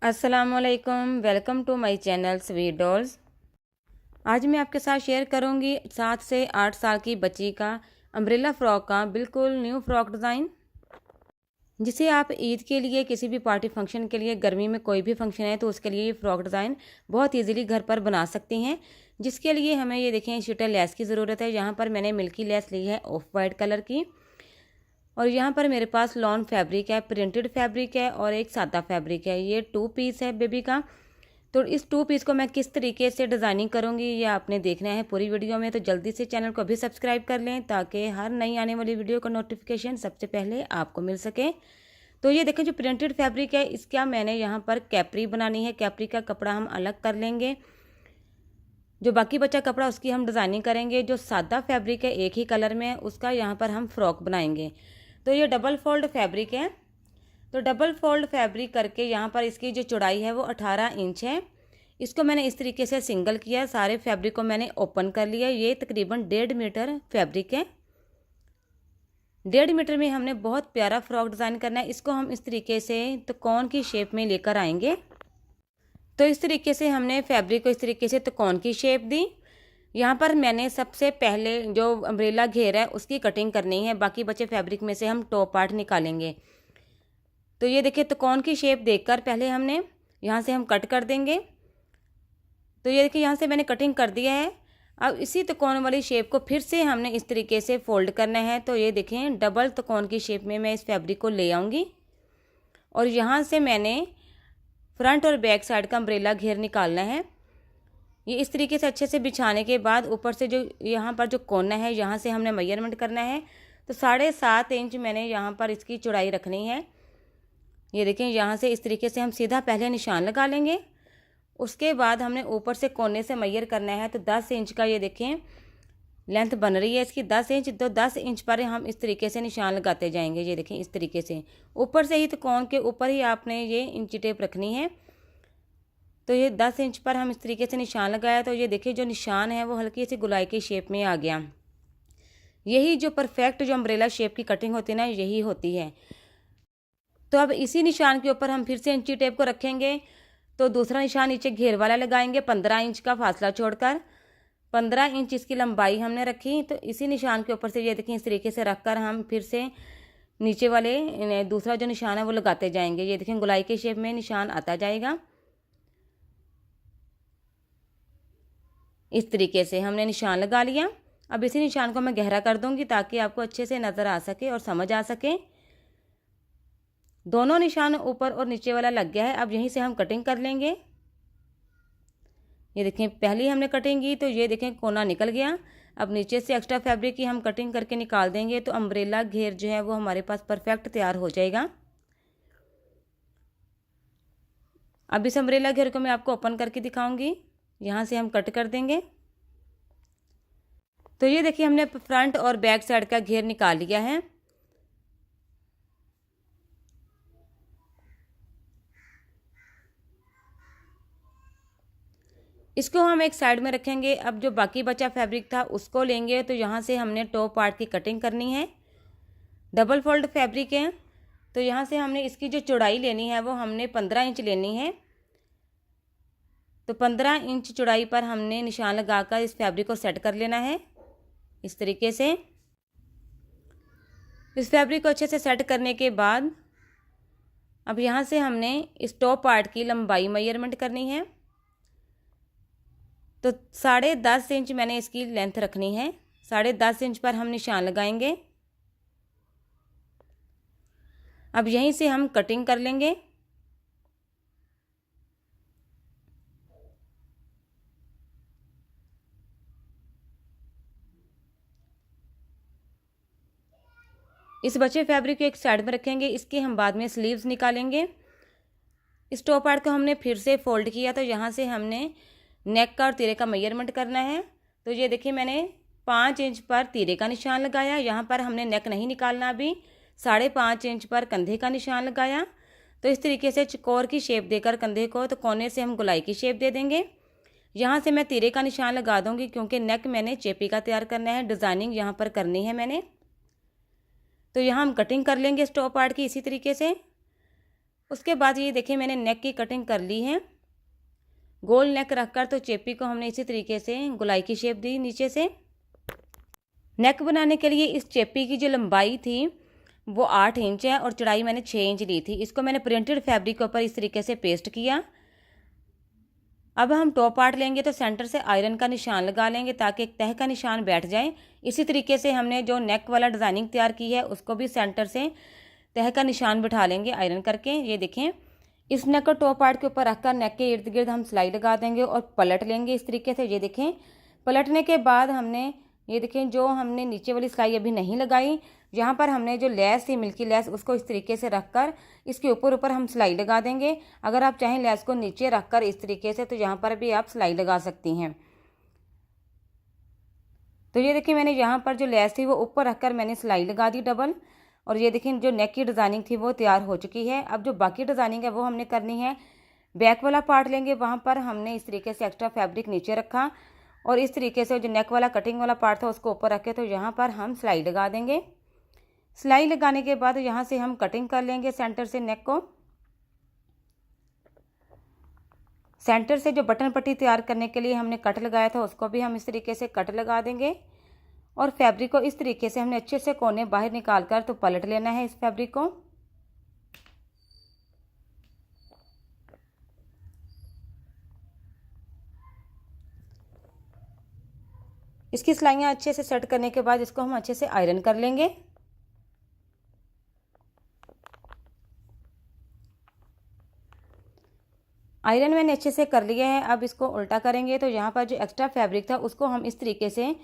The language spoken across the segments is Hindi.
अस्सलामुअलैकुम, welcome to my channel Sweet Dolls. आज मैं आपके साथ शेयर करूंगी 7 से 8 साल की बच्ची का अम्ब्रेला फ्रॉक का बिल्कुल न्यू फ्रॉक डिज़ाइन, जिसे आप ईद के लिए, किसी भी पार्टी फंक्शन के लिए, गर्मी में कोई भी फंक्शन है तो उसके लिए ये फ्रॉक डिज़ाइन बहुत ईजीली घर पर बना सकती हैं। जिसके लिए हमें ये देखें शीटर लेस की ज़रूरत है। यहाँ पर मैंने मिल्की लेस ली है ऑफ वाइट कलर की, और यहाँ पर मेरे पास लॉन फैब्रिक है, प्रिंटेड फैब्रिक है और एक सादा फैब्रिक है। ये 2 पीस है बेबी का। तो इस 2 पीस को मैं किस तरीके से डिज़ाइनिंग करूँगी ये आपने देखना है पूरी वीडियो में। तो जल्दी से चैनल को अभी सब्सक्राइब कर लें ताकि हर नई आने वाली वीडियो का नोटिफिकेशन सबसे पहले आपको मिल सके। तो ये देखें, जो प्रिंटेड फैब्रिक है इसका मैंने यहाँ पर कैपरी बनानी है। कैपरी का कपड़ा हम अलग कर लेंगे, जो बाकी बचा कपड़ा उसकी हम डिज़ाइनिंग करेंगे। जो सादा फैब्रिक है एक ही कलर में, उसका यहाँ पर हम फ्रॉक बनाएंगे। तो ये डबल फोल्ड फैब्रिक है। तो डबल फोल्ड फैब्रिक करके यहाँ पर इसकी जो चौड़ाई है वो 18 इंच है। इसको मैंने इस तरीके से सिंगल किया, सारे फैब्रिक को मैंने ओपन कर लिया। ये तकरीबन 1.5 मीटर फैब्रिक है। 1.5 मीटर में हमने बहुत प्यारा फ्रॉक डिज़ाइन करना है। इसको हम इस तरीके से त्रिकोण की शेप में लेकर आएंगे। तो इस तरीके से हमने फैब्रिक को इस तरीके से त्रिकोण की शेप दी। यहाँ पर मैंने सबसे पहले जो अम्ब्रेला घेर है उसकी कटिंग करनी है। बाकी बचे फैब्रिक में से हम टॉप पार्ट निकालेंगे। तो ये देखिए, त्रिकोण की शेप देखकर पहले हमने यहाँ से हम कट कर देंगे। तो ये देखिए, यहाँ से मैंने कटिंग कर दिया है। अब इसी त्रिकोण वाली शेप को फिर से हमने इस तरीके से फोल्ड करना है। तो ये देखें, डबल त्रिकोण की शेप में मैं इस फैब्रिक को ले आऊँगी और यहाँ से मैंने फ्रंट और बैक साइड का अम्ब्रेला घेर निकालना है। ये इस तरीके से अच्छे से बिछाने के बाद ऊपर से जो यहाँ पर जो कोना है यहाँ से हमने मेजरमेंट करना है। तो 7.5 इंच मैंने यहाँ पर इसकी चौड़ाई रखनी है। ये देखें, यहाँ से इस तरीके से हम सीधा पहले निशान लगा लेंगे। उसके बाद हमने ऊपर से कोने से मेजर करना है। तो 10 इंच का ये देखें लेंथ बन रही है इसकी, 10 इंच। तो 10 इंच पर हम इस तरीके से निशान लगाते जाएंगे। ये देखें, इस तरीके से ऊपर से ही, तो कोन के ऊपर ही आपने ये इंची टेप रखनी है। तो ये 10 इंच पर हम इस तरीके से निशान लगाया। तो ये देखिए, जो निशान है वो हल्की सी गुलाई की शेप में आ गया। यही जो परफेक्ट जो अम्ब्रेला शेप की कटिंग होती है ना, यही होती है। तो अब इसी निशान के ऊपर हम फिर से इंची टेप को रखेंगे। तो दूसरा निशान नीचे घेर वाला लगाएंगे 15 इंच का फासला छोड़कर। 15 इंच इसकी लंबाई हमने रखी। तो इसी निशान के ऊपर से ये देखिए, इस तरीके से रखकर हम फिर से नीचे वाले दूसरा जो निशान है वो लगाते जाएंगे। ये देखें, गुलाई की शेप में निशान आता जाएगा। इस तरीके से हमने निशान लगा लिया। अब इसी निशान को मैं गहरा कर दूंगी ताकि आपको अच्छे से नज़र आ सके और समझ आ सके। दोनों निशान ऊपर और नीचे वाला लग गया है। अब यहीं से हम कटिंग कर लेंगे। ये देखें, पहली हमने कटिंग की तो ये देखें कोना निकल गया। अब नीचे से एक्स्ट्रा फैब्रिक की हम कटिंग करके निकाल देंगे। तो अम्ब्रेला घेर जो है वो हमारे पास परफेक्ट तैयार हो जाएगा। अब इस अम्ब्रेला घेर को मैं आपको ओपन करके दिखाऊंगी। यहाँ से हम कट कर देंगे। तो ये देखिए, हमने फ्रंट और बैक साइड का घेर निकाल लिया है। इसको हम एक साइड में रखेंगे। अब जो बाकी बचा फैब्रिक था उसको लेंगे। तो यहाँ से हमने टॉप पार्ट की कटिंग करनी है। डबल फोल्ड फैब्रिक है। तो यहाँ से हमने इसकी जो चौड़ाई लेनी है वो हमने 15 इंच लेनी है। तो 15 इंच चौड़ाई पर हमने निशान लगाकर इस फैब्रिक को सेट कर लेना है इस तरीके से। इस फैब्रिक को अच्छे से सेट करने के बाद अब यहाँ से हमने इस टॉप पार्ट की लंबाई मेजरमेंट करनी है। तो 10.5 इंच मैंने इसकी लेंथ रखनी है। 10.5 इंच पर हम निशान लगाएंगे। अब यहीं से हम कटिंग कर लेंगे। इस बचे फैब्रिक को एक साइड में रखेंगे। इसके हम बाद में स्लीव्स निकालेंगे। इस टॉप पार्ट को हमने फिर से फोल्ड किया। तो यहाँ से हमने नेक का और तीरे का मेजरमेंट करना है। तो ये देखिए, मैंने 5 इंच पर तीरे का निशान लगाया। यहाँ पर हमने नेक नहीं निकालना अभी। 5.5 इंच पर कंधे का निशान लगाया। तो इस तरीके से चकोर की शेप देकर कंधे को, तो कोने से हम गुलाई की शेप दे देंगे। यहाँ से मैं तीरे का निशान लगा दूंगी क्योंकि नेक मैंने चेपी का तैयार करना है, डिज़ाइनिंग यहाँ पर करनी है मैंने। तो यहाँ हम कटिंग कर लेंगे इस टॉप पार्ट की इसी तरीके से। उसके बाद ये देखिए मैंने नेक की कटिंग कर ली है। गोल नेक रखकर तो चेपी को हमने इसी तरीके से गोलाई की शेप दी नीचे से। नेक बनाने के लिए इस चेपी की जो लंबाई थी वो 8 इंच है और चौड़ाई मैंने 6 इंच ली थी। इसको मैंने प्रिंटेड फैब्रिक के ऊपर इस तरीके से पेस्ट किया। अब हम टॉप पार्ट लेंगे तो सेंटर से आयरन का निशान लगा लेंगे ताकि एक तह का निशान बैठ जाए। इसी तरीके से हमने जो नेक वाला डिज़ाइनिंग तैयार की है उसको भी सेंटर से तह का निशान बिठा लेंगे आयरन करके। ये देखें, इस नेक को टॉप पार्ट के ऊपर रखकर नेक के इर्द गिर्द हम सिलाई लगा देंगे और पलट लेंगे इस तरीके से। ये देखें, पलटने के बाद हमने ये देखें जो हमने नीचे वाली सिलाई अभी नहीं लगाई, यहाँ पर हमने जो लेस थी मिल्की लेस उसको इस तरीके से रखकर इसके ऊपर हम सिलाई लगा देंगे। अगर आप चाहें लेस को नीचे रखकर इस तरीके से तो यहाँ पर भी आप सिलाई लगा सकती हैं। तो ये देखिए मैंने यहाँ पर जो लेस थी वो ऊपर रखकर मैंने सिलाई लगा दी डबल। और ये देखिए जो नेक की डिज़ाइनिंग थी वो तैयार हो चुकी है। अब जो बाकी डिज़ाइनिंग है वो हमने करनी है। बैक वाला पार्ट लेंगे, वहाँ पर हमने इस तरीके से एक्स्ट्रा फैब्रिक नीचे रखा और इस तरीके से जो नेक वाला कटिंग वाला पार्ट था उसको ऊपर रखे तो यहाँ पर हम सिलाई लगा देंगे। सिलाई लगाने के बाद यहाँ से हम कटिंग कर लेंगे सेंटर से नेक को। सेंटर से जो बटन पट्टी तैयार करने के लिए हमने कट लगाया था उसको भी हम इस तरीके से कट लगा देंगे और फैब्रिक को इस तरीके से हमने अच्छे से कोने बाहर निकाल कर तो पलट लेना है इस फैब्रिक को। इसकी सिलाइयाँ अच्छे से सेट करने के बाद इसको हम अच्छे से आयरन कर लेंगे। आयरन मैंने अच्छे से कर लिया है। अब इसको उल्टा करेंगे तो यहाँ पर जो एक्स्ट्रा फैब्रिक था उसको हम इस तरीके से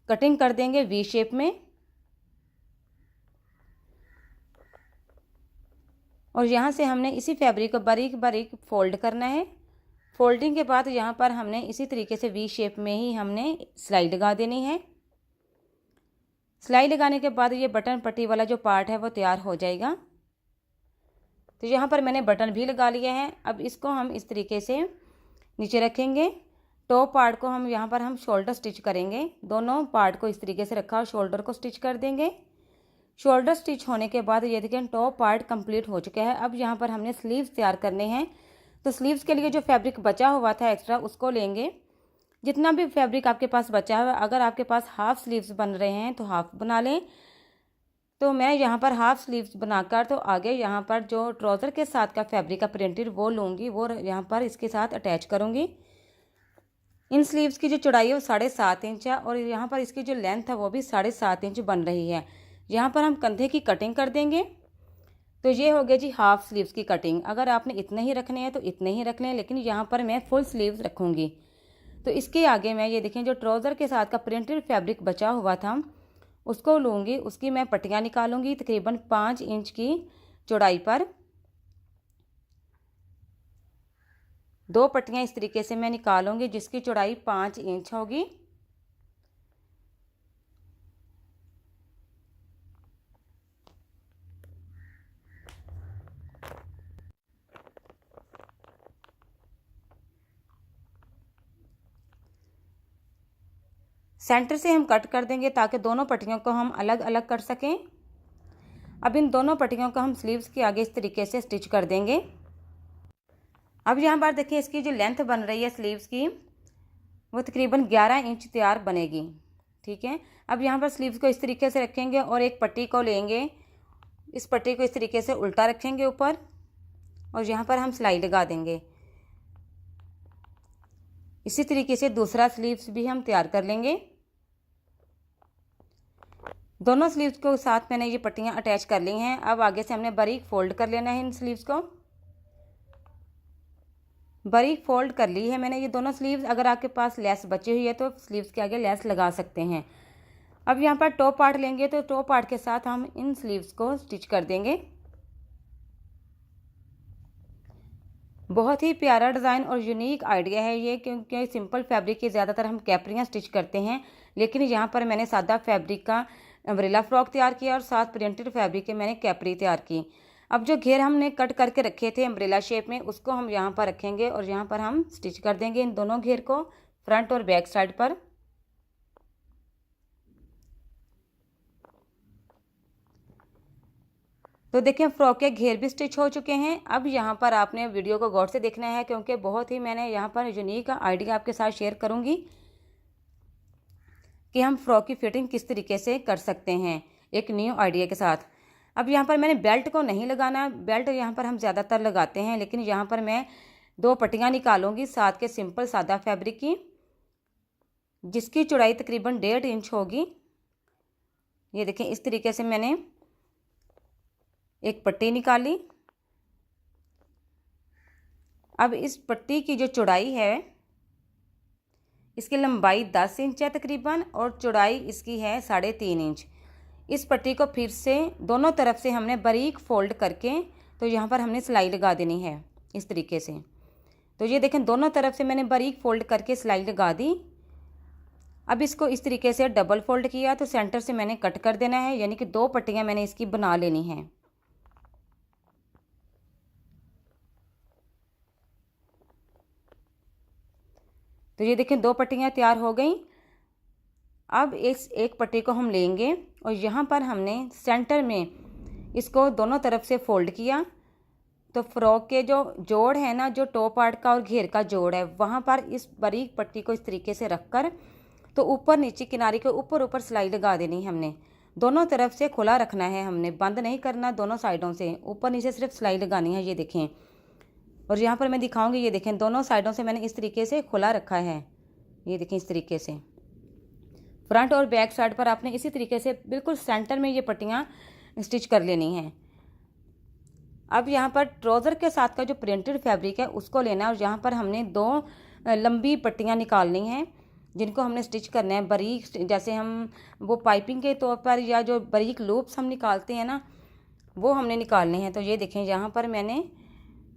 कटिंग कर देंगे वी शेप में। और यहाँ से हमने इसी फैब्रिक को बारीक बारीक फोल्ड करना है। फोल्डिंग के बाद यहाँ पर हमने इसी तरीके से वी शेप में ही हमने सिलाई लगा देनी है। सिलाई लगाने के बाद ये बटन पट्टी वाला जो पार्ट है वो तैयार हो जाएगा। तो यहाँ पर मैंने बटन भी लगा लिया है। अब इसको हम इस तरीके से नीचे रखेंगे। टॉप पार्ट को हम यहाँ पर हम शोल्डर स्टिच करेंगे। दोनों पार्ट को इस तरीके से रखा और शोल्डर को स्टिच कर देंगे। शोल्डर स्टिच होने के बाद ये देखें टॉप पार्ट कंप्लीट हो चुका है। अब यहाँ पर हमने स्लीव्स तैयार करने हैं। तो स्लीव्स के लिए जो फैब्रिक बचा हुआ था एक्स्ट्रा उसको लेंगे। जितना भी फैब्रिक आपके पास बचा हुआ है, अगर आपके पास हाफ स्लीव्स बन रहे हैं तो हाफ बना लें। तो मैं यहाँ पर हाफ स्लीव्स बनाकर तो आगे यहाँ पर जो ट्राउज़र के साथ का फैब्रिक का प्रिंटेड वो लूँगी, वो यहाँ पर इसके साथ अटैच करूँगी। इन स्लीव्स की जो चौड़ाई है वो 7.5 इंच है और यहाँ पर इसकी जो लेंथ है वो भी 7.5 इंच बन रही है। यहाँ पर हम कंधे की कटिंग कर देंगे। तो ये हो गया जी हाफ स्लीव्स की कटिंग। अगर आपने इतने ही रखने हैं तो इतने ही रख लें, लेकिन यहाँ पर मैं फुल स्लीव्स रखूँगी। तो इसके आगे मैं ये देखें जो ट्राउज़र के साथ का प्रिंटेड फैब्रिक बचा हुआ था उसको लूँगी, उसकी मैं पट्टियाँ निकालूंगी तकरीबन 5 इंच की चौड़ाई पर। 2 पट्टियाँ इस तरीके से मैं निकालूंगी जिसकी चौड़ाई 5 इंच होगी। सेंटर से हम कट कर देंगे ताकि दोनों पट्टियों को हम अलग अलग कर सकें। अब इन दोनों पट्टियों को हम स्लीव्स के आगे इस तरीके से स्टिच कर देंगे। अब यहाँ पर देखिए इसकी जो लेंथ बन रही है स्लीव्स की वो तकरीबन 11 इंच तैयार बनेगी। ठीक है, अब यहाँ पर स्लीव्स को इस तरीके से रखेंगे और एक पट्टी को लेंगे, इस पट्टी को इस तरीके से उल्टा रखेंगे ऊपर और यहाँ पर हम सिलाई लगा देंगे। इसी तरीके से दूसरा स्लीव्स भी हम तैयार कर लेंगे। दोनों स्लीव्स को साथ मैंने ये पट्टियाँ अटैच कर ली हैं। अब आगे से हमने बारीक फोल्ड कर लेना है। इन स्लीव्स को बारीक फोल्ड कर ली है मैंने ये दोनों स्लीव्स। अगर आपके पास लेस बची हुई है तो स्लीव्स के आगे लेस लगा सकते हैं। अब यहाँ पर टॉप पार्ट लेंगे तो टॉप पार्ट के साथ हम इन स्लीव्स को स्टिच कर देंगे। बहुत ही प्यारा डिज़ाइन और यूनिक आइडिया है ये, क्योंकि सिंपल फैब्रिक की ज़्यादातर हम कैपरियाँ स्टिच करते हैं, लेकिन यहाँ पर मैंने सादा फैब्रिक का अम्ब्रेला फ्रॉक तैयार किया और साथ प्रिंटेड फैब्रिक के मैंने कैपरी तैयार की। अब जो घेर हमने कट करके रखे थे अम्ब्रेला शेप में उसको हम यहाँ पर रखेंगे और यहाँ पर हम स्टिच कर देंगे इन दोनों घेर को फ्रंट और बैक साइड पर। तो देखिए फ्रॉक के घेर भी स्टिच हो चुके हैं। अब यहाँ पर आपने वीडियो को गौर से देखना है, क्योंकि बहुत ही मैंने यहाँ पर यूनिक आइडिया आपके साथ शेयर करूँगी कि हम फ्रॉक की फिटिंग किस तरीके से कर सकते हैं एक न्यू आइडिया के साथ। अब यहाँ पर मैंने बेल्ट को नहीं लगाना, बेल्ट यहाँ पर हम ज़्यादातर लगाते हैं, लेकिन यहाँ पर मैं 2 पट्टियाँ निकालूंगी साथ के सिंपल सादा फैब्रिक की, जिसकी चौड़ाई तकरीबन 1.5 इंच होगी। ये देखें इस तरीके से मैंने एक पट्टी निकाली। अब इस पट्टी की जो चौड़ाई है, इसकी लंबाई 10 इंच है तकरीबन और चौड़ाई इसकी है 3.5 इंच। इस पट्टी को फिर से दोनों तरफ से हमने बारीक फोल्ड करके तो यहाँ पर हमने सिलाई लगा देनी है इस तरीके से। तो ये देखें दोनों तरफ से मैंने बारीक फोल्ड करके सिलाई लगा दी। अब इसको इस तरीके से डबल फोल्ड किया तो सेंटर से मैंने कट कर देना है, यानी कि 2 पट्टियाँ मैंने इसकी बना लेनी हैं। तो ये देखें 2 पट्टियाँ तैयार हो गई। अब इस एक पट्टी को हम लेंगे और यहाँ पर हमने सेंटर में इसको दोनों तरफ से फोल्ड किया। तो फ्रॉक के जो जोड़ है ना, जो टॉप पार्ट का और घेर का जोड़ है, वहाँ पर इस बारीक पट्टी को इस तरीके से रखकर तो ऊपर नीचे किनारे के ऊपर सिलाई लगा देनी है। हमने दोनों तरफ से खुला रखना है, हमने बंद नहीं करना, दोनों साइडों से ऊपर नीचे सिर्फ सिलाई लगानी है। ये देखें, और यहाँ पर मैं दिखाऊंगी, ये देखें दोनों साइडों से मैंने इस तरीके से खुला रखा है। ये देखें इस तरीके से फ्रंट और बैक साइड पर आपने इसी तरीके से बिल्कुल सेंटर में ये पट्टियाँ स्टिच कर लेनी हैं। अब यहाँ पर ट्राउज़र के साथ का जो प्रिंटेड फैब्रिक है उसको लेना है और यहाँ पर हमने 2 लंबी पट्टियाँ निकालनी हैं, जिनको हमने स्टिच करना है बारीक, जैसे हम वो पाइपिंग के तौर पर या जो बारीक लूप्स हम निकालते हैं ना, वो हमने निकालने हैं। तो ये देखें यहाँ पर मैंने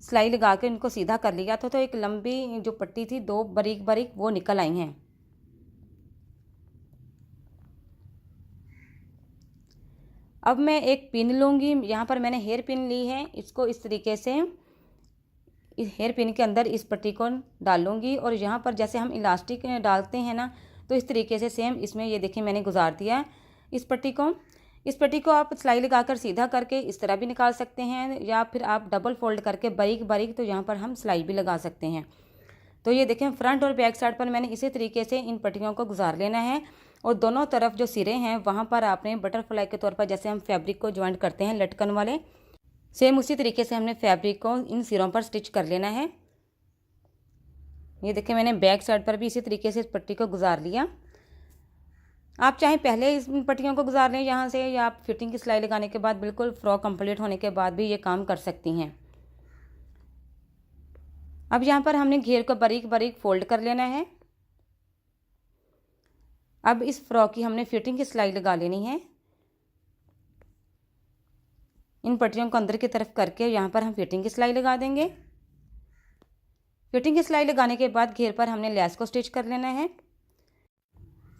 सिलाई लगा के इनको सीधा कर लिया था, तो एक लंबी जो पट्टी थी 2 बारीक बारीक वो निकल आई हैं। अब मैं एक पिन लूँगी, यहाँ पर मैंने हेयर पिन ली है। इसको इस तरीके से इस हेयर पिन के अंदर इस पट्टी को डालूँगी और यहाँ पर जैसे हम इलास्टिक डालते हैं ना, तो इस तरीके से सेम इसमें ये देखिए मैंने गुजार दिया इस पट्टी को। इस पट्टी को आप सिलाई लगाकर सीधा करके इस तरह भी निकाल सकते हैं, या फिर आप डबल फोल्ड करके बारीक बारीक तो यहाँ पर हम सिलाई भी लगा सकते हैं। तो ये देखें फ्रंट और बैक साइड पर मैंने इसी तरीके से इन पट्टियों को गुजार लेना है और दोनों तरफ जो सिरे हैं वहाँ पर आपने बटरफ्लाई के तौर पर जैसे हम फैब्रिक को ज्वाइंट करते हैं लटकन वाले, सेम उसी तरीके से हमने फैब्रिक को इन सिरों पर स्टिच कर लेना है। ये देखें मैंने बैक साइड पर भी इसी तरीके से इस पट्टी को गुजार लिया। आप चाहे पहले इस पट्टियों को गुजार लें यहाँ से, या आप फिटिंग की सिलाई लगाने के बाद बिल्कुल फ्रॉक कंप्लीट होने के बाद भी ये काम कर सकती हैं। अब यहाँ पर हमने घेर को बारीक बारीक फोल्ड कर लेना है। अब इस फ्रॉक की हमने फिटिंग की सिलाई लगा लेनी है। इन पट्टियों को अंदर की तरफ करके यहाँ पर हम फिटिंग की सिलाई लगा देंगे। फिटिंग की सिलाई लगाने के बाद घेर पर हमने लेस को स्टिच कर लेना है।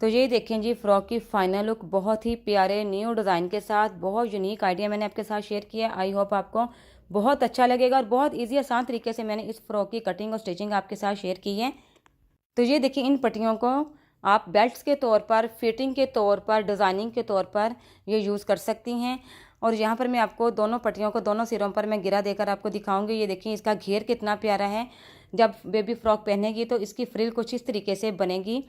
तो ये देखें जी फ्रॉक की फाइनल लुक बहुत ही प्यारे न्यू डिज़ाइन के साथ, बहुत यूनिक आइडिया मैंने आपके साथ शेयर किया। आई होप आपको बहुत अच्छा लगेगा और बहुत इजी आसान तरीके से मैंने इस फ्रॉक की कटिंग और स्टिचिंग आपके साथ शेयर की है। तो ये देखिए इन पट्टियों को आप बेल्ट्स के तौर पर, फिटिंग के तौर पर, डिज़ाइनिंग के तौर पर ये यूज़ कर सकती हैं। और यहाँ पर मैं आपको दोनों पट्टियों को दोनों सिरों पर मैं गिरा देकर आपको दिखाऊंगी। ये देखिए इसका घेर कितना प्यारा है। जब बेबी फ्रॉक पहनेगी तो इसकी फ्रिल कुछ इस तरीके से बनेगी।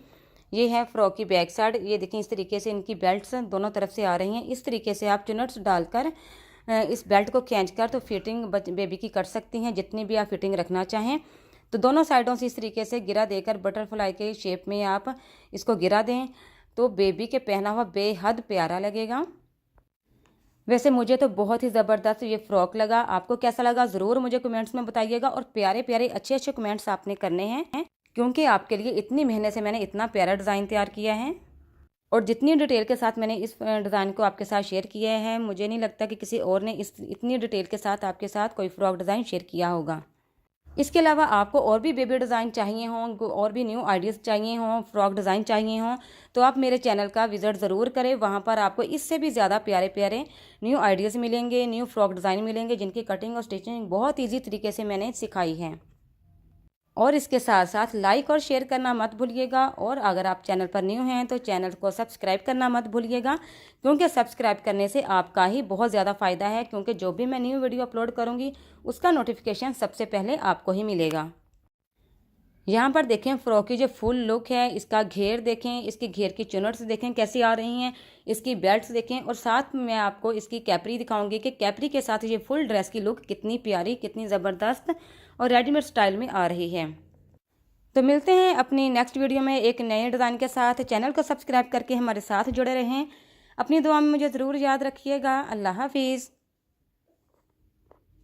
ये है फ्रॉक की बैक साइड। ये देखिए इस तरीके से इनकी बेल्ट्स दोनों तरफ से आ रही हैं। इस तरीके से आप चुनट्स डालकर इस बेल्ट को खींचकर तो फिटिंग बेबी की कर सकती हैं, जितनी भी आप फिटिंग रखना चाहें। तो दोनों साइडों से इस तरीके से गिरा देकर बटरफ्लाई के शेप में आप इसको गिरा दें तो बेबी के पहना हुआ बेहद प्यारा लगेगा। वैसे मुझे तो बहुत ही ज़बरदस्त ये फ़्रॉक लगा। आपको कैसा लगा ज़रूर मुझे कमेंट्स में बताइएगा। और प्यारे प्यारे अच्छे अच्छे कमेंट्स आपने करने हैं, क्योंकि आपके लिए इतनी मेहनत से मैंने इतना प्यारा डिज़ाइन तैयार किया है। और जितनी डिटेल के साथ मैंने इस डिज़ाइन को आपके साथ शेयर किया है, मुझे नहीं लगता कि किसी और ने इतनी डिटेल के साथ आपके साथ कोई फ़्रॉक डिज़ाइन शेयर किया होगा। इसके अलावा आपको और भी बेबी डिज़ाइन चाहिए हों, और भी न्यू आइडियाज़ चाहिए हों, फ्रॉक डिज़ाइन चाहिए हों, तो आप मेरे चैनल का विज़िट ज़रूर करें। वहाँ पर आपको इससे भी ज़्यादा प्यारे प्यारे न्यू आइडियाज़ मिलेंगे, न्यू फ्रॉक डिज़ाइन मिलेंगे, जिनकी कटिंग और स्टिचिंग बहुत ईजी तरीके से मैंने सिखाई है। और इसके साथ साथ लाइक और शेयर करना मत भूलिएगा। और अगर आप चैनल पर न्यू हैं तो चैनल को सब्सक्राइब करना मत भूलिएगा, क्योंकि सब्सक्राइब करने से आपका ही बहुत ज़्यादा फ़ायदा है, क्योंकि जो भी मैं न्यू वीडियो अपलोड करूँगी उसका नोटिफिकेशन सबसे पहले आपको ही मिलेगा। यहाँ पर देखें फ्रॉक की जो फुल लुक है, इसका घेर देखें, इसकी घेर की चुनट्स देखें कैसी आ रही हैं, इसकी बेल्ट्स देखें, और साथ में आपको इसकी कैपरी दिखाऊंगी कि कैपरी के साथ ये फुल ड्रेस की लुक कितनी प्यारी, कितनी ज़बरदस्त और रेडीमेड स्टाइल में आ रही है। तो मिलते हैं अपनी नेक्स्ट वीडियो में एक नए डिज़ाइन के साथ। चैनल को सब्सक्राइब करके हमारे साथ जुड़े रहें। अपनी दुआ में मुझे ज़रूर याद रखिएगा। अल्लाह हाफिज़।